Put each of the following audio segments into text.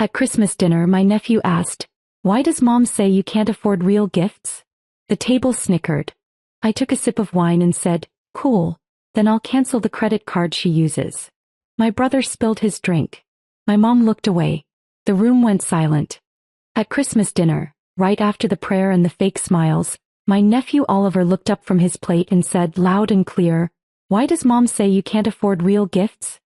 At Christmas dinner, my nephew asked, "Why does mom say you can't afford real gifts?" The table snickered. I took a sip of wine and said, "Cool, then I'll cancel the credit card she uses." My brother spilled his drink. My mom looked away. The room went silent. At Christmas dinner, right after the prayer and the fake smiles, my nephew Oliver looked up from his plate and said loud and clear, "Why does mom say you can't afford real gifts?"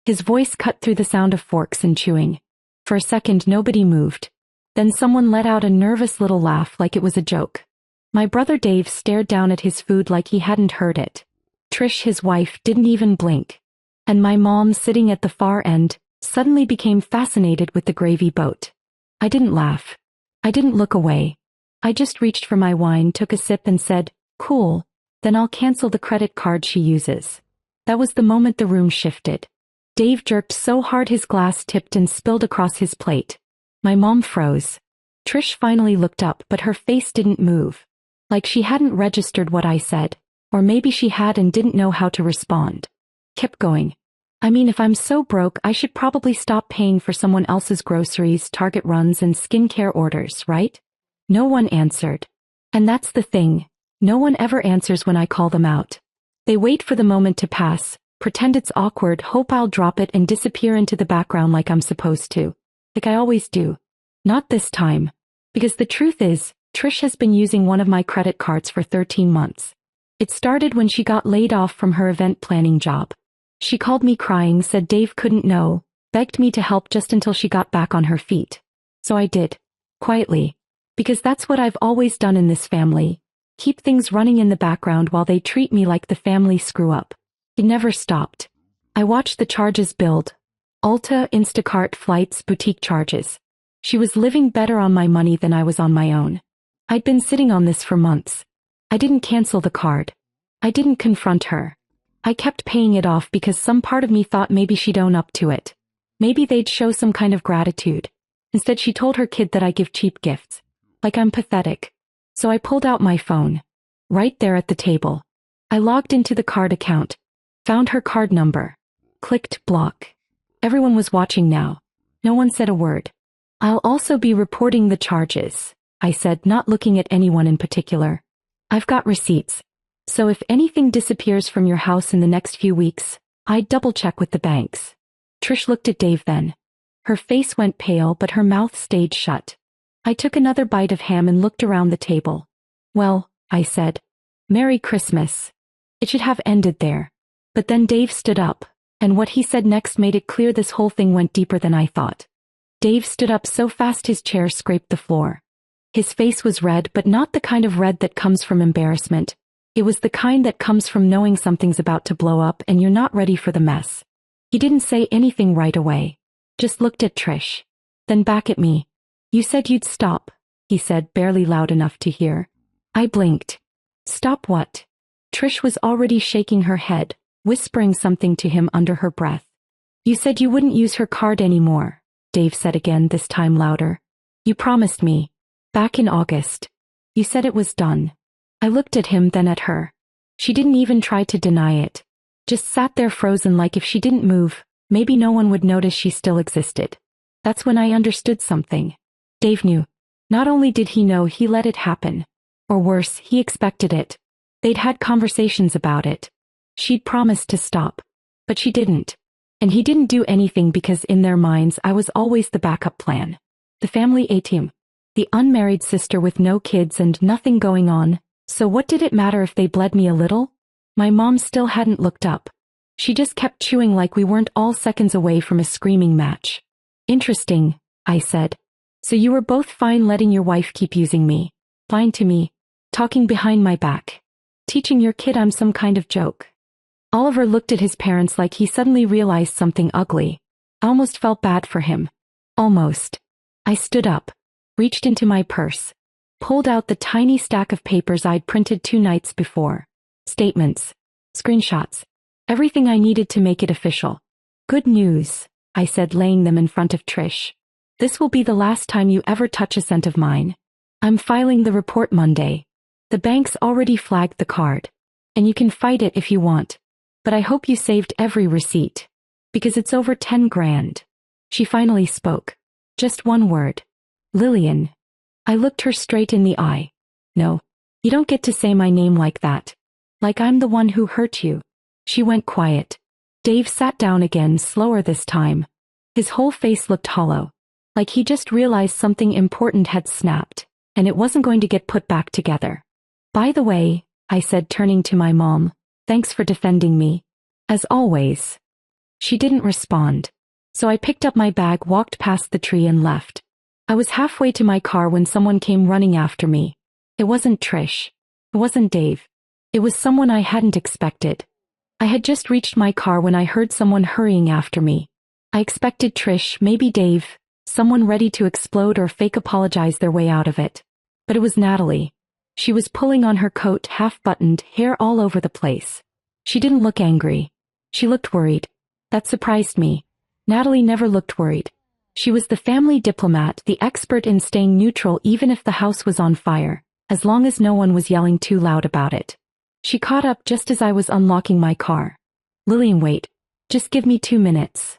His voice cut through the sound of forks and chewing. For a second nobody moved. Then someone let out a nervous little laugh like it was a joke. My brother Dave stared down at his food like he hadn't heard it. Trish, his wife, didn't even blink. And my mom, sitting at the far end, suddenly became fascinated with the gravy boat. I didn't laugh. I didn't look away. I just reached for my wine, took a sip and said, "Cool, then I'll cancel the credit card she uses." That was the moment the room shifted. Dave jerked so hard his glass tipped and spilled across his plate. My mom froze. Trish finally looked up, but her face didn't move. Like she hadn't registered what I said, or maybe she had and didn't know how to respond. Kept going. "I mean, if I'm so broke, I should probably stop paying for someone else's groceries, Target runs, and skincare orders, right?" No one answered. And that's the thing. No one ever answers when I call them out. They wait for the moment to pass, pretend it's awkward, hope I'll drop it and disappear into the background like I'm supposed to. Like I always do. Not this time. Because the truth is, Trish has been using one of my credit cards for 13 months. It started when she got laid off from her event planning job. She called me crying, said Dave couldn't know, begged me to help just until she got back on her feet. So I did. Quietly. Because that's what I've always done in this family. Keep things running in the background while they treat me like the family screw up. It never stopped. I watched the charges build. Ulta, Instacart, flights, boutique charges. She was living better on my money than I was on my own. I'd been sitting on this for months. I didn't cancel the card. I didn't confront her. I kept paying it off because some part of me thought maybe she'd own up to it. Maybe they'd show some kind of gratitude. Instead, she told her kid that I give cheap gifts. Like I'm pathetic. So I pulled out my phone. Right there at the table. I logged into the card account. Found her card number. Clicked block. Everyone was watching now. No one said a word. "I'll also be reporting the charges," I said, not looking at anyone in particular. "I've got receipts. So if anything disappears from your house in the next few weeks, I'd double-check with the banks." Trish looked at Dave then. Her face went pale, but her mouth stayed shut. I took another bite of ham and looked around the table. "Well," I said, "Merry Christmas." It should have ended there. But then Dave stood up, and what he said next made it clear this whole thing went deeper than I thought. Dave stood up so fast his chair scraped the floor. His face was red, but not the kind of red that comes from embarrassment. It was the kind that comes from knowing something's about to blow up and you're not ready for the mess. He didn't say anything right away. Just looked at Trish. Then back at me. "You said you'd stop," he said, barely loud enough to hear. I blinked. "Stop what?" Trish was already shaking her head, whispering something to him under her breath. "You said you wouldn't use her card anymore," Dave said again, this time louder. "You promised me. Back in August. You said it was done." I looked at him, then at her. She didn't even try to deny it. Just sat there frozen, like if she didn't move, maybe no one would notice she still existed. That's when I understood something. Dave knew. Not only did he know, he let it happen. Or worse, he expected it. They'd had conversations about it. She'd promised to stop. But she didn't. And he didn't do anything because in their minds I was always the backup plan. The family A-team. The unmarried sister with no kids and nothing going on. So what did it matter if they bled me a little? My mom still hadn't looked up. She just kept chewing like we weren't all seconds away from a screaming match. "Interesting," I said. "So you were both fine letting your wife keep using me. Fine to me. Talking behind my back. Teaching your kid I'm some kind of joke." Oliver looked at his parents like he suddenly realized something ugly. I almost felt bad for him. Almost. I stood up. Reached into my purse. Pulled out the tiny stack of papers I'd printed 2 nights before. Statements. Screenshots. Everything I needed to make it official. "Good news," I said, laying them in front of Trish. "This will be the last time you ever touch a cent of mine. I'm filing the report Monday. The bank's already flagged the card. And you can fight it if you want. But I hope you saved every receipt. Because it's over 10 grand. She finally spoke. Just one word. Lillian. I looked her straight in the eye. No, you don't get to say my name like that. Like I'm the one who hurt you. She went quiet. Dave sat down again, slower this time. His whole face looked hollow. Like he just realized something important had snapped, and it wasn't going to get put back together. By the way, I said, turning to my mom, thanks for defending me. As always. She didn't respond. So I picked up my bag, walked past the tree and left. I was halfway to my car when someone came running after me. It wasn't Trish. It wasn't Dave. It was someone I hadn't expected. I had just reached my car when I heard someone hurrying after me. I expected Trish, maybe Dave, someone ready to explode or fake apologize their way out of it. But it was Natalie. She was pulling on her coat, half-buttoned, hair all over the place. She didn't look angry. She looked worried. That surprised me. Natalie never looked worried. She was the family diplomat, the expert in staying neutral even if the house was on fire, as long as no one was yelling too loud about it. She caught up just as I was unlocking my car. Lillian, wait. Just give me 2 minutes.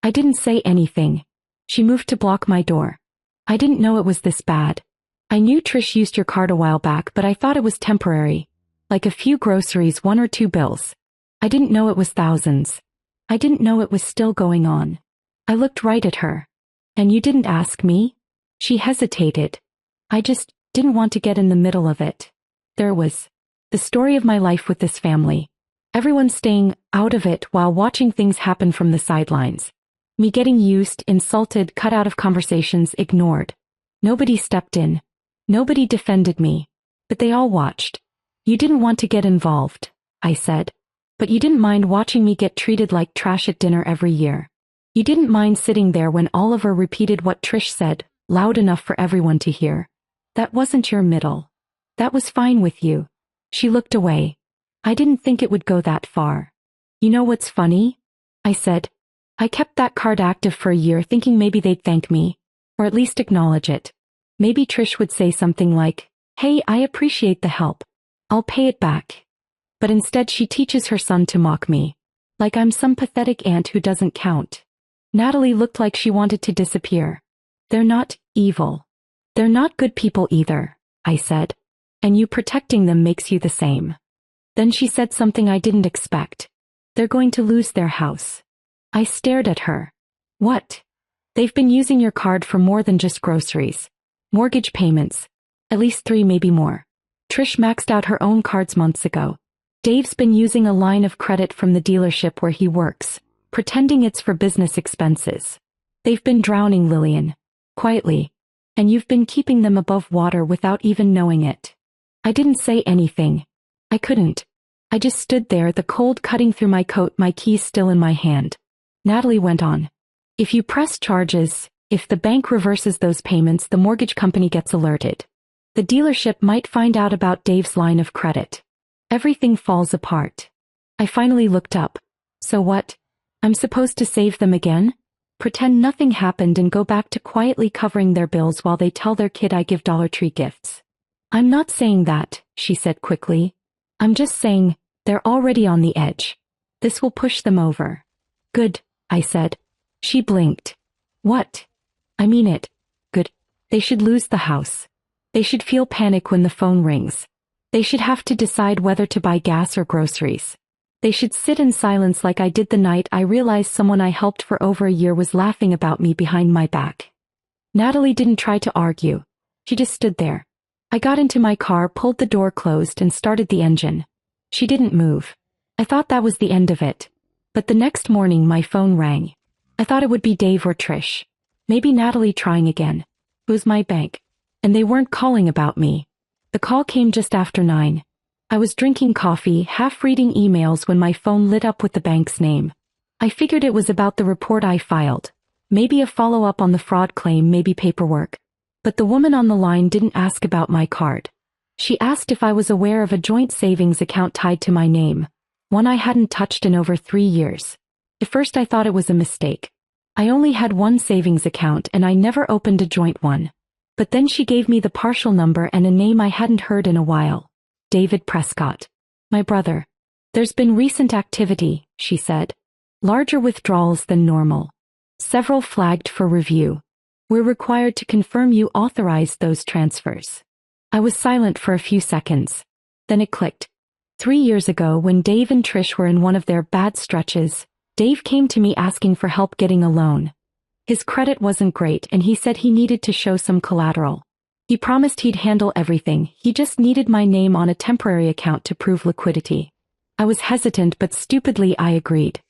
I didn't say anything. She moved to block my door. I didn't know it was this bad. I knew Trish used your card a while back, but I thought it was temporary. Like a few groceries, 1 or 2 bills. I didn't know it was thousands. I didn't know it was still going on. I looked right at her. And you didn't ask me? She hesitated. I just didn't want to get in the middle of it. There was the story of my life with this family. Everyone staying out of it while watching things happen from the sidelines. Me getting used, insulted, cut out of conversations, ignored. Nobody stepped in. Nobody defended me. But they all watched. You didn't want to get involved, I said. But you didn't mind watching me get treated like trash at dinner every year. You didn't mind sitting there when Oliver repeated what Trish said, loud enough for everyone to hear. That wasn't your middle. That was fine with you. She looked away. I didn't think it would go that far. You know what's funny? I said. I kept that card active for a year thinking maybe they'd thank me, or at least acknowledge it. Maybe Trish would say something like, hey, I appreciate the help. I'll pay it back. But instead she teaches her son to mock me. Like I'm some pathetic aunt who doesn't count. Natalie looked like she wanted to disappear. They're not evil. They're not good people either, I said. And you protecting them makes you the same. Then she said something I didn't expect. They're going to lose their house. I stared at her. What? They've been using your card for more than just groceries. Mortgage payments. At least 3, maybe more. Trish maxed out her own cards months ago. Dave's been using a line of credit from the dealership where he works, pretending it's for business expenses. They've been drowning Lillian. Quietly. And you've been keeping them above water without even knowing it. I didn't say anything. I couldn't. I just stood there, the cold cutting through my coat, my keys still in my hand. Natalie went on. If you press charges, if the bank reverses those payments, the mortgage company gets alerted. The dealership might find out about Dave's line of credit. Everything falls apart. I finally looked up. So what? I'm supposed to save them again? Pretend nothing happened and go back to quietly covering their bills while they tell their kid I give Dollar Tree gifts. I'm not saying that, she said quickly. I'm just saying, they're already on the edge. This will push them over. Good, I said. She blinked. What? I mean it. Good. They should lose the house. They should feel panic when the phone rings. They should have to decide whether to buy gas or groceries. They should sit in silence like I did the night I realized someone I helped for over a year was laughing about me behind my back. Natalie didn't try to argue. She just stood there. I got into my car, pulled the door closed, and started the engine. She didn't move. I thought that was the end of it. But the next morning my phone rang. I thought it would be Dave or Trish. Maybe Natalie trying again. It was my bank. And they weren't calling about me. The call came just after 9. I was drinking coffee, half reading emails when my phone lit up with the bank's name. I figured it was about the report I filed. Maybe a follow-up on the fraud claim, maybe paperwork. But the woman on the line didn't ask about my card. She asked if I was aware of a joint savings account tied to my name, one I hadn't touched in over 3 years. At first I thought it was a mistake. I only had one savings account and I never opened a joint one. But then she gave me the partial number and a name I hadn't heard in a while. David Prescott. My brother. There's been recent activity, she said. Larger withdrawals than normal. Several flagged for review. We're required to confirm you authorized those transfers. I was silent for a few seconds. Then it clicked. 3 years ago, when Dave and Trish were in one of their bad stretches, Dave came to me asking for help getting a loan. His credit wasn't great and he said he needed to show some collateral. He promised he'd handle everything, he just needed my name on a temporary account to prove liquidity. I was hesitant but stupidly I agreed.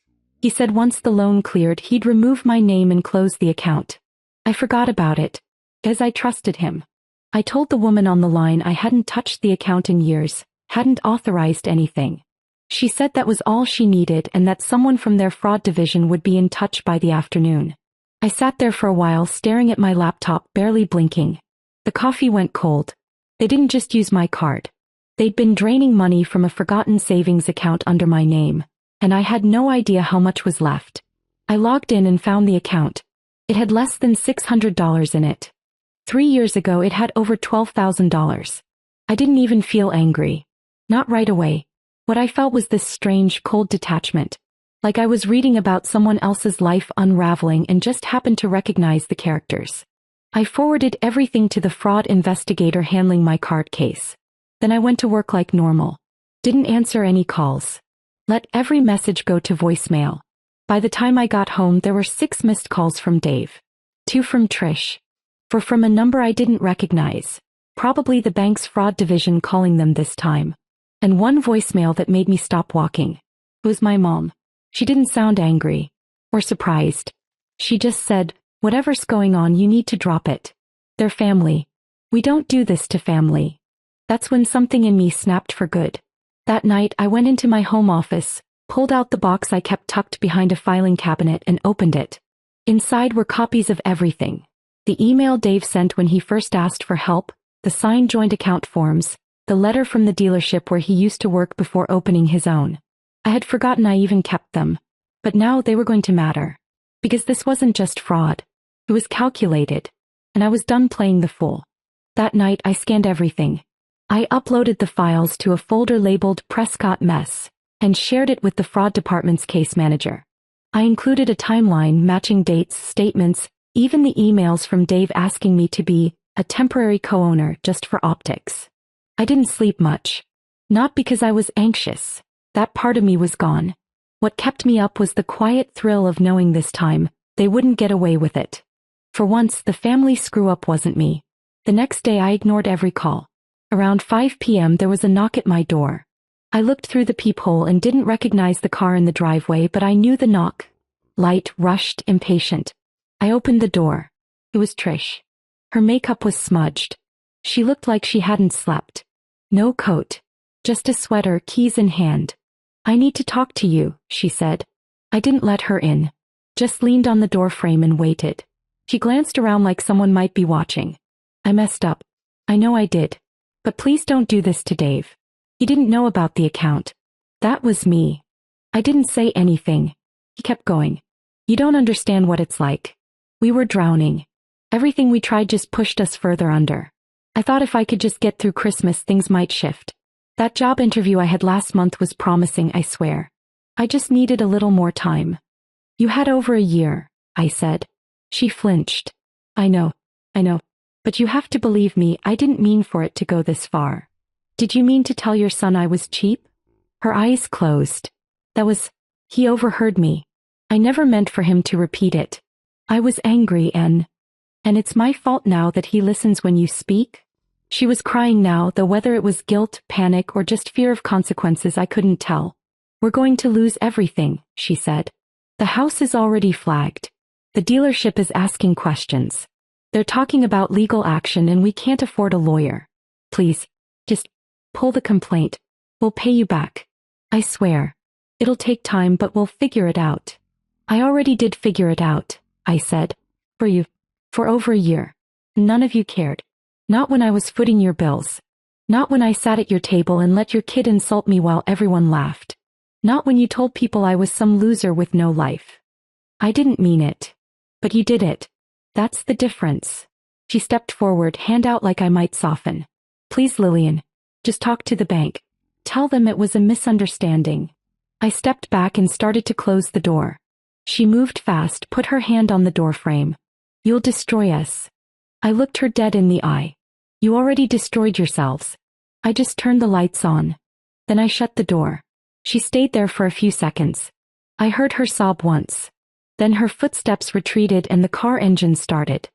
He said once the loan cleared he'd remove my name and close the account. I forgot about it, as I trusted him. I told the woman on the line I hadn't touched the account in years, hadn't authorized anything. She said that was all she needed and that someone from their fraud division would be in touch by the afternoon. I sat there for a while staring at my laptop, barely blinking. The coffee went cold. They didn't just use my card. They'd been draining money from a forgotten savings account under my name, and I had no idea how much was left. I logged in and found the account. It had less than $600 in it. 3 years ago it had over $12,000. I didn't even feel angry. Not right away. What I felt was this strange, cold detachment. Like I was reading about someone else's life unraveling and just happened to recognize the characters. I forwarded everything to the fraud investigator handling my card case. Then I went to work like normal. Didn't answer any calls. Let every message go to voicemail. By the time I got home there were 6 missed calls from Dave. 2 from Trish. 4 from a number I didn't recognize. Probably the bank's fraud division calling them this time. And 1 voicemail that made me stop walking. It was my mom. She didn't sound angry. Or surprised. She just said, "Whatever's going on you need to drop it. They're family. We don't do this to family." That's when something in me snapped for good. That night I went into my home office, pulled out the box I kept tucked behind a filing cabinet and opened it. Inside were copies of everything. The email Dave sent when he first asked for help, the signed joint account forms, the letter from the dealership where he used to work before opening his own. I had forgotten I even kept them. But now they were going to matter. Because this wasn't just fraud. It was calculated. And I was done playing the fool. That night I scanned everything. I uploaded the files to a folder labeled Prescott Mess and shared it with the fraud department's case manager. I included a timeline matching dates, statements, even the emails from Dave asking me to be a temporary co-owner just for optics. I didn't sleep much. Not because I was anxious. That part of me was gone. What kept me up was the quiet thrill of knowing this time they wouldn't get away with it. For once, the family screw-up wasn't me. The next day I ignored every call. Around 5 p.m. there was a knock at my door. I looked through the peephole and didn't recognize the car in the driveway, but I knew the knock. Light, rushed, impatient. I opened the door. It was Trish. Her makeup was smudged. She looked like she hadn't slept. No coat. Just a sweater, keys in hand. "I need to talk to you," she said. I didn't let her in. Just leaned on the door frame and waited. She glanced around like someone might be watching. I messed up. I know I did. But please don't do this to Dave. He didn't know about the account. That was me. I didn't say anything. He kept going. "You don't understand what it's like. We were drowning. Everything we tried just pushed us further under. I thought if I could just get through Christmas things might shift. That job interview I had last month was promising, I swear. I just needed a little more time." "You had over a year," I said. She flinched. I know. But you have to believe me, I didn't mean for it to go this far." "Did you mean to tell your son I was cheap?" Her eyes closed. He overheard me. I never meant for him to repeat it. I was angry and it's my fault now that he listens when you speak? She was crying now, though whether it was guilt, panic, or just fear of consequences I couldn't tell. "We're going to lose everything," she said. "The house is already flagged. The dealership is asking questions. They're talking about legal action and we can't afford a lawyer. Please, just pull the complaint. We'll pay you back. I swear. It'll take time, but we'll figure it out." "I already did figure it out," I said. For over a year. None of you cared. Not when I was footing your bills. Not when I sat at your table and let your kid insult me while everyone laughed. Not when you told people I was some loser with no life. I didn't mean it. But you did it. That's the difference." She stepped forward, hand out like I might soften. "Please, Lillian. Just talk to the bank. Tell them it was a misunderstanding." I stepped back and started to close the door. She moved fast, put her hand on the door frame. You'll destroy us. I looked her dead in the eye. You already destroyed yourselves. I just turned the lights on. Then I shut the door. She stayed there for a few seconds. I heard her sob once. Then her footsteps retreated and the car engine started.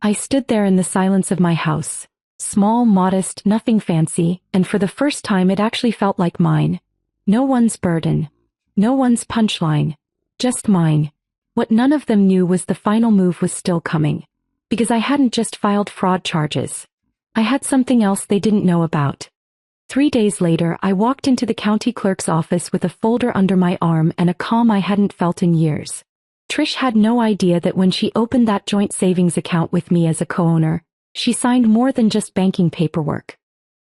I stood there in the silence of my house. Small, modest, nothing fancy, and for the first time it actually felt like mine. No one's burden. No one's punchline. Just mine. What none of them knew was the final move was still coming. Because I hadn't just filed fraud charges. I had something else they didn't know about. 3 days later, I walked into the county clerk's office with a folder under my arm and a calm I hadn't felt in years. Trish had no idea that when she opened that joint savings account with me as a co-owner, she signed more than just banking paperwork.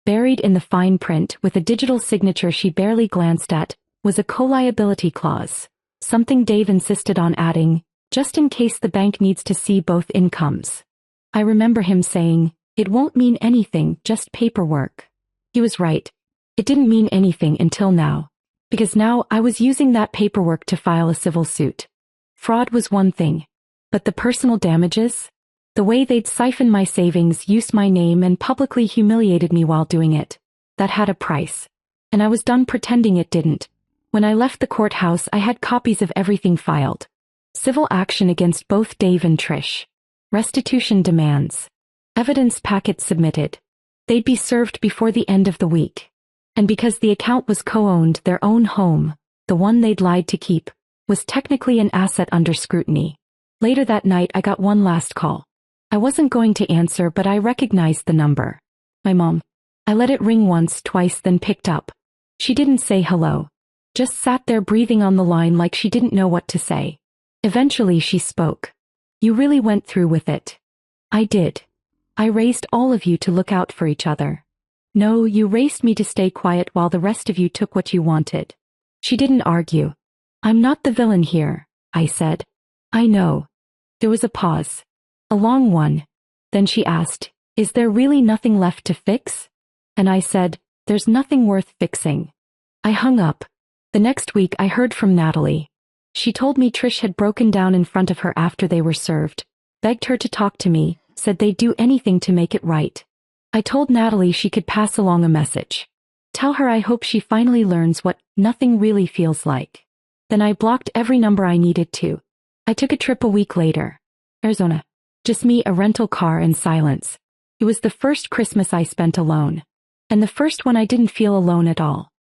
Buried in the fine print, with a digital signature she barely glanced at, was a co-liability clause, something Dave insisted on adding, just in case the bank needs to see both incomes. I remember him saying, "It won't mean anything, just paperwork." He was right. It didn't mean anything until now. Because now I was using that paperwork to file a civil suit. Fraud was one thing. But the personal damages? The way they'd siphoned my savings, used my name, and publicly humiliated me while doing it. That had a price. And I was done pretending it didn't. When I left the courthouse, I had copies of everything filed. Civil action against both Dave and Trish. Restitution demands. Evidence packets submitted. They'd be served before the end of the week. And because the account was co-owned, their own home, the one they'd lied to keep, was technically an asset under scrutiny. Later that night I got one last call. I wasn't going to answer, but I recognized the number. My mom. I let it ring once, twice, then picked up. She didn't say hello. Just sat there breathing on the line like she didn't know what to say. Eventually she spoke. "You really went through with it." "I did. I raised all of you to look out for each other." "No, you raised me to stay quiet while the rest of you took what you wanted." She didn't argue. "I'm not the villain here," I said. "I know." There was a pause. A long one. Then she asked, "Is there really nothing left to fix?" And I said, "There's nothing worth fixing." I hung up. The next week I heard from Natalie. She told me Trish had broken down in front of her after they were served, begged her to talk to me, said they'd do anything to make it right. I told Natalie she could pass along a message. Tell her I hope she finally learns what nothing really feels like. Then I blocked every number I needed to. I took a trip a week later. Arizona. Just me, a rental car, and silence. It was the first Christmas I spent alone. And the first one I didn't feel alone at all.